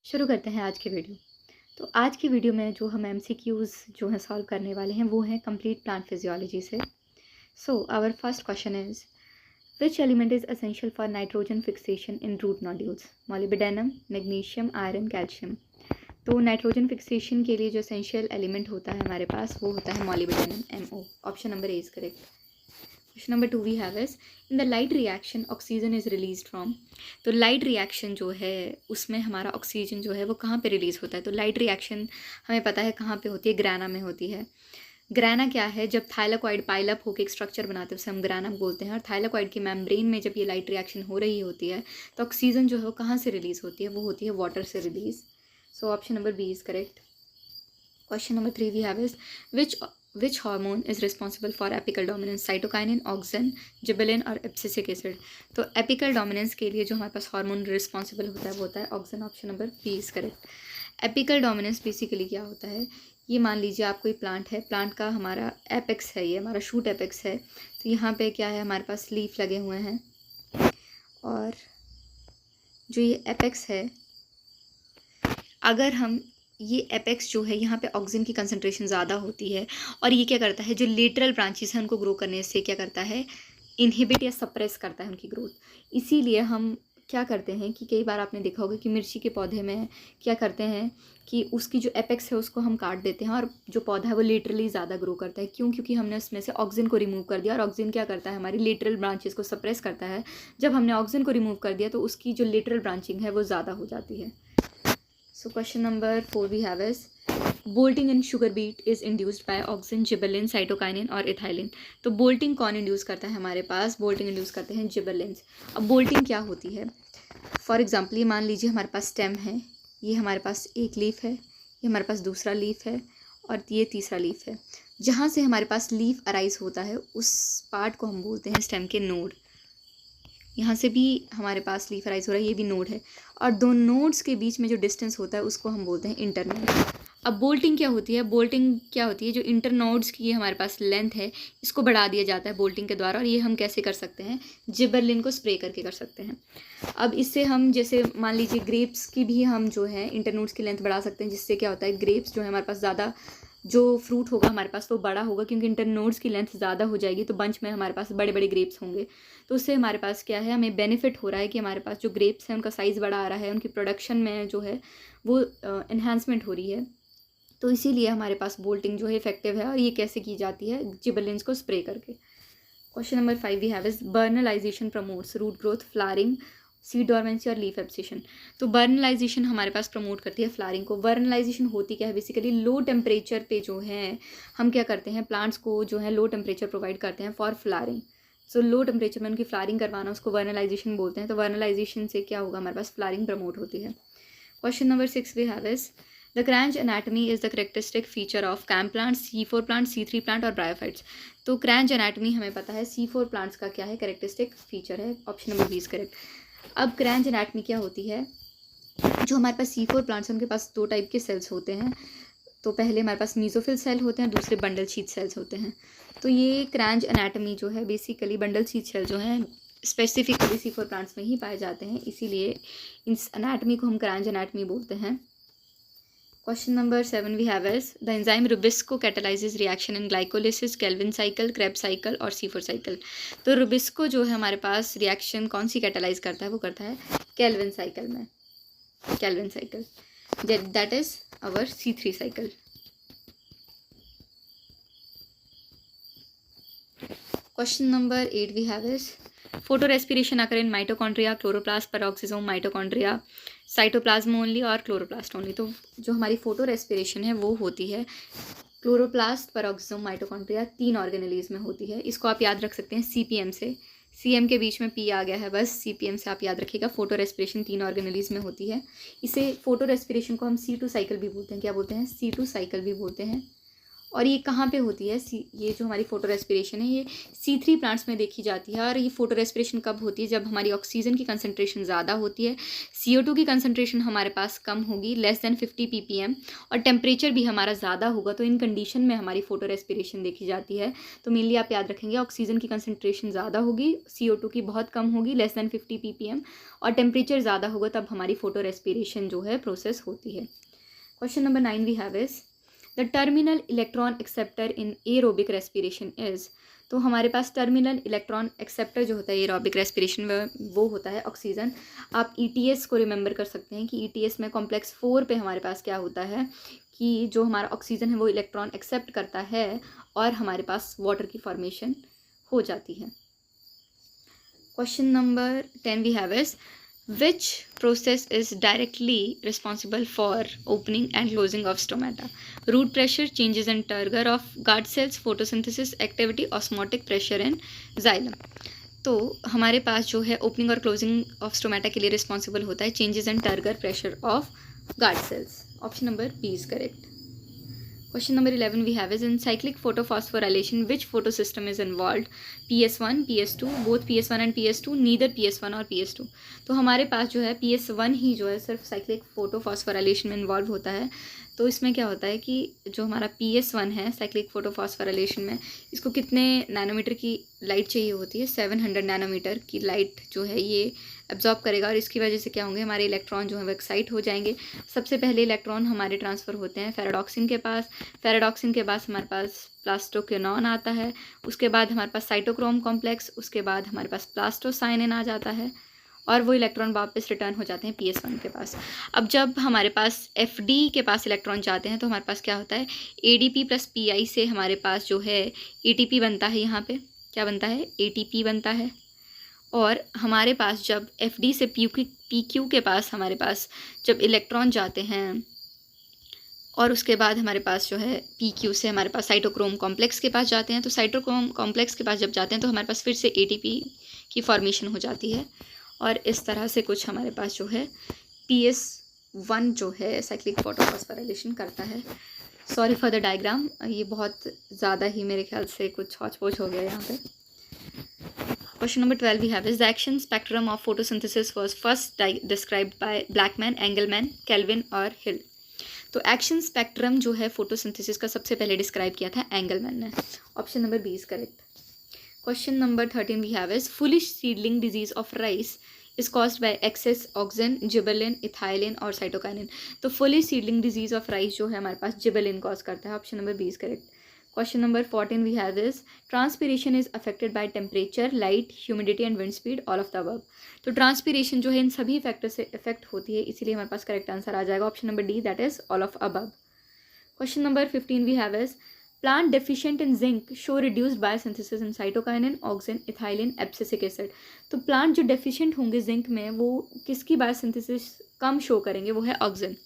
शुरू करते हैं आज की वीडियो। तो आज की वीडियो में जो हम एमसीक्यूज़ जो हैं सॉल्व करने वाले हैं वो हैं कंप्लीट प्लांट फिजियोलॉजी से। So our first question is which element is essential for nitrogen fixation in root nodules? Molybdenum, magnesium, iron, calcium. तो नाइट्रोजन फिक्सेशन के लिए जो एसेंशियल एलिमेंट होता है हमारे पास वो होता है molybdenum, MO। Option number A is correct. Question number 2 we have is in the light reaction oxygen is release from. तो लाइट रिएक्शन जो है उसमें हमारा ऑक्सीजन जो है वो कहाँ पे रिलीज होता है? तो लाइट रिएक्शन हमें पता है कहाँ पे होती है, ग्राना में होती है। ग्राना क्या है? जब थाइलाकॉइड पाइलअप होकर एक स्ट्रक्चर बनाते हैं उसे हम ग्राना बोलते हैं। और थाइलाकॉइड की मेम्ब्रेन में जब ये लाइट रिएक्शन हो रही होती है तो ऑक्सीजन जो है वो कहाँ से रिलीज होती है? वो होती है वाटर से release. So option number B is correct. Question number 3 we have is which hormone is responsible for apical dominance? Cytokinin, auxin, gibberellin और एब्सिसिक एसिड। तो एपिकल डोमिनेंस के लिए जो हमारे पास हार्मोन रिस्पॉन्सिबल होता है वो होता है auxin. Option number B is correct. Apical dominance basically क्या होता है? ये मान लीजिए आप कोई प्लांट है, प्लांट का हमारा एपेक्स है, ये हमारा शूट एपेक्स है। तो यहाँ पे क्या है, हमारे पास लीफ लगे हुए हैं और जो ये एपेक्स है, अगर हम ये एपेक्स जो है यहाँ पे ऑक्सीजन की कंसंट्रेशन ज़्यादा होती है और ये क्या करता है, जो लेटरल ब्रांचेस हैं उनको ग्रो करने से क्या करता है, इनहिबिट या सप्रेस करता है उनकी ग्रोथ। इसीलिए हम क्या करते हैं कि कई बार आपने देखा होगा कि मिर्ची के पौधे में क्या करते हैं कि उसकी जो एपेक्स है उसको हम काट देते हैं और जो पौधा है वो लेटरली ज़्यादा ग्रो करता है। क्यों? क्योंकि हमने उसमें से ऑक्सीजन को रिमूव कर दिया और ऑक्सीजन क्या करता है, हमारी लेटरल ब्रांचेस को सप्रेस करता है। जब हमने ऑक्सीजन को रिमूव कर दिया तो उसकी जो लेटरल ब्रांचिंग है वो ज़्यादा हो जाती है। So question number 4 we have is bolting in sugar beet is induced by auxin, gibberellin, cytokinin और इथाइलिन। तो बोल्टिंग कौन इंड्यूस करता है हमारे पास? बोल्टिंग इंड्यूस करते हैं जिबेलिन्स। अब बोल्टिंग क्या होती है? फॉर एग्जाम्पल ये मान लीजिए हमारे पास स्टेम है, ये हमारे पास एक लीफ है, ये हमारे पास दूसरा लीफ है और ये तीसरा लीफ है। जहाँ से हमारे पास लीफ अराइज होता है उस पार्ट को हम बोलते हैं स्टेम के नोड। यहाँ से भी हमारे पास लीफ राइज हो रहा है, ये भी नोड है और दो नोड्स के बीच में जो डिस्टेंस होता है उसको हम बोलते हैं इंटरनोड। अब बोल्टिंग क्या होती है? बोल्टिंग क्या होती है, जो इंटरनोड्स की हमारे पास लेंथ है इसको बढ़ा दिया जाता है बोल्टिंग के द्वारा। और ये हम कैसे कर सकते हैं? जिबेरेलिन को स्प्रे करके कर सकते हैं। अब इससे हम जैसे मान लीजिए ग्रेप्स की भी हम जो है इंटरनोड्स की लेंथ बढ़ा सकते हैं, जिससे क्या होता है, ग्रेप्स जो है हमारे पास ज़्यादा जो फ्रूट होगा हमारे पास वो बड़ा होगा, क्योंकि इंटरनोड्स की लेंथ ज़्यादा हो जाएगी तो बंच में हमारे पास बड़े बड़े ग्रेप्स होंगे। तो उससे हमारे पास क्या है, हमें बेनिफिट हो रहा है कि हमारे पास जो ग्रेप्स हैं उनका साइज़ बड़ा आ रहा है, उनकी प्रोडक्शन में जो है वो इन्हांसमेंट हो रही है। तो इसीलिए हमारे पास बोल्टिंग जो है इफेक्टिव है। और ये कैसे की जाती है? जिबेलिन्स को स्प्रे करके। Question number 5 we have is vernalization promotes root growth, flowering, seed dormancy और लीफ एब्सेशन। तो बर्नलाइजेशन हमारे पास प्रमोट करती है फ्लावरिंग को। बर्नलाइजेशन होती क्या है? बेसिकली लो टेम्परेचर पे जो है हम क्या करते हैं, प्लांट्स को जो है लो टेम्परेचर प्रोवाइड करते हैं for flowering. So low temperature में उनकी फ्लावरिंग करवाना उसको वर्नलाइजेशन बोलते हैं। तो वर्नलाइजेशन से क्या होगा, हमारे पास फ्लावरिंग प्रमोट होती है। Question number 6 we have is the Kranz anatomy is the characteristic feature of CAM plant, C4 plant, C3 plant और ब्रायोफाइट्स। तो क्रैंच एनाटमी हमें पता है C4 प्लांट्स का क्या है, करेक्टरिस्टिक फीचर है। Option number B is correct. अब क्रैंच एनाटमी क्या होती है? जो हमारे पास C4 प्लांट्स हैं उनके पास दो टाइप के सेल्स होते हैं। तो पहले हमारे पास मीजोफिल सेल होते हैं, दूसरे बंडल शीथ सेल्स होते हैं। तो ये क्रैंच एनाटमी जो है बेसिकली बंडल शीथ सेल जो है स्पेसिफिकली C4 प्लांट्स में ही पाए जाते हैं, इसीलिए इस एनाटमी को हम क्रैंच एनाटमी बोलते हैं। Question number 7 we have is the enzyme RuBisCO catalyses reaction in glycolysis, Calvin cycle, Krebs cycle और C4 साइकिल। तो रुबिस्को जो है हमारे पास रिएक्शन कौन सी कैटलाइज करता है? वो करता है केल्विन साइकिल में, Calvin cycle, that is our C3 cycle. Question number 8 we have is photorespiration occur in mitochondria, chloroplast, peroxisome, mitochondria, cytoplasm only और क्लोरोप्लास्ट ओनली। तो जो हमारी फोटो रेस्पिरेशन है वो होती है क्लोरोप्लास्ट, पेरोक्सिसोम, माइटोकॉन्ड्रिया, 3 ऑर्गेनेलीज में होती है। इसको आप याद रख सकते हैं CPM से। CM के बीच में P आ गया है, बस CPM से आप याद रखिएगा। फोटो रेस्पिरेशन 3 ऑर्गेनेलीज में होती है। इसे फोटो रेस्पिरेशन को हम C2 साइकिल भी बोलते हैं। क्या बोलते हैं? C2 साइकिल भी बोलते हैं। और ये कहाँ पे होती है, ये जो हमारी फोटो रेस्पिरेशन है ये C3 प्लांट्स में देखी जाती है। और ये फोटो रेस्पिरेशन कब होती है, जब हमारी ऑक्सीजन की कंसनट्रेशन ज़्यादा होती है, CO2 की कंसनट्रेशन हमारे पास कम होगी, लेस देन 50 ppm, और टेम्परेचर भी हमारा ज़्यादा होगा। तो इन कंडीशन में हमारी फोटो रेस्पिरेशन देखी जाती है। तो मेनली आप याद रखेंगे, ऑक्सीजन की कंसनट्रेशन ज़्यादा होगी, CO2 की बहुत कम होगी, लेस देन 50 ppm, और टेम्परेचर ज़्यादा होगा, तब हमारी फोटो रेस्पिरेशन जो है प्रोसेस होती है। Question number 9 we have is the terminal electron acceptor in aerobic respiration is. तो हमारे पास टर्मिनल इलेक्ट्रॉन एक्सेप्टर जो होता है एरोबिक रेस्पिरेशन में, वो होता है ऑक्सीजन। आप ETS को रिमेंबर कर सकते हैं कि ETS में कॉम्प्लेक्स 4 पे हमारे पास क्या होता है कि जो हमारा ऑक्सीजन है वो इलेक्ट्रॉन एक्सेप्ट करता है और हमारे पास वाटर की फॉर्मेशन हो जाती है। Question number 10 we have is which process is directly responsible for opening and closing of stomata? Root pressure, changes in turgor of guard cells, photosynthesis activity, osmotic pressure in xylem. तो हमारे पास जो है opening और closing of stomata के लिए responsible होता है changes in turgor pressure of guard cells. Option number B is correct. Question number 11 we have is in cyclic photophosphorylation which photosystem is involved? PS1, PS2, both PS1 and PS2, neither PS1 और PS2। तो हमारे पास जो है PS1 ही जो है सिर्फ cyclic photophosphorylation में involve होता है। तो इसमें क्या होता है कि जो हमारा PS1 है साइक्लिक फोटोफॉस्फोराइलेशन में, इसको कितने नैनोमीटर की लाइट चाहिए होती है, 700 नैनोमीटर की लाइट जो है ये एब्जॉर्ब करेगा। और इसकी वजह से क्या होंगे, हमारे इलेक्ट्रॉन जो है वो एक्साइट हो जाएंगे। सबसे पहले इलेक्ट्रॉन हमारे ट्रांसफ़र होते हैं फेराडॉक्सिन के पास, फेराडॉक्सिन के पास हमारे पास प्लास्टोक्विनोन आता है, उसके बाद हमारे पास साइटोक्रोम कॉम्प्लेक्स, उसके बाद हमारे पास प्लास्टोसाइनिन आ जाता है, और वो इलेक्ट्रॉन वापस रिटर्न हो जाते हैं PS1 के पास। अब जब हमारे पास FD के पास इलेक्ट्रॉन जाते हैं तो हमारे पास क्या होता है, ADP प्लस PI से हमारे पास जो है ATP बनता है। यहाँ पे क्या बनता है, ATP बनता है। और हमारे पास जब FD से PQ के पास हमारे पास जब इलेक्ट्रॉन जाते हैं, और उसके बाद हमारे पास जो है PQ से हमारे पास साइटोक्रोम कॉम्प्लेक्स के पास जाते हैं। तो साइटोक्रोम कॉम्प्लेक्स के पास जब जाते हैं तो हमारे पास फिर से ATP की फॉर्मेशन हो जाती है। और इस तरह से कुछ हमारे पास जो है PS1 जो है साइक्लिक फोटोफॉस्फोराइलेशन करता है। सॉरी फॉर द डायग्राम, ये बहुत ज़्यादा ही मेरे ख्याल से कुछ हौच-पौच हो गया यहाँ पे। Question number 12 we have is the action spectrum of photosynthesis was first described by Blackman, Engelmann, Kelvin और Hill। तो एक्शन स्पेक्ट्रम जो है फोटोसिंथेसिस का सबसे पहले डिस्क्राइब किया था एंगलमैन ने। Option number B is correct. Question number 13 we have is foolish seedling disease of rice is caused by excess auxin, gibberellin, ethylene और साइटोकाइनिन। तो foolish seedling disease of rice जो है हमारे पास जिबेलिन कॉज करता है। Option number B is correct. Question number 14 we have is transpiration is affected by temperature, light, humidity and wind speed, all of the above। तो transpiration जो है इन सभी फैक्टर से इफेक्ट होती है, इसीलिए हमारे पास करेक्ट आंसर आ जाएगा option number D, that is all of above. Question number 15 we have is plant deficient in zinc show reduced biosynthesis in cytokinin, auxin, ethylene, abscisic acid. तो प्लांट जो deficient होंगे zinc में वो किसकी biosynthesis कम show करेंगे, वो है auxin.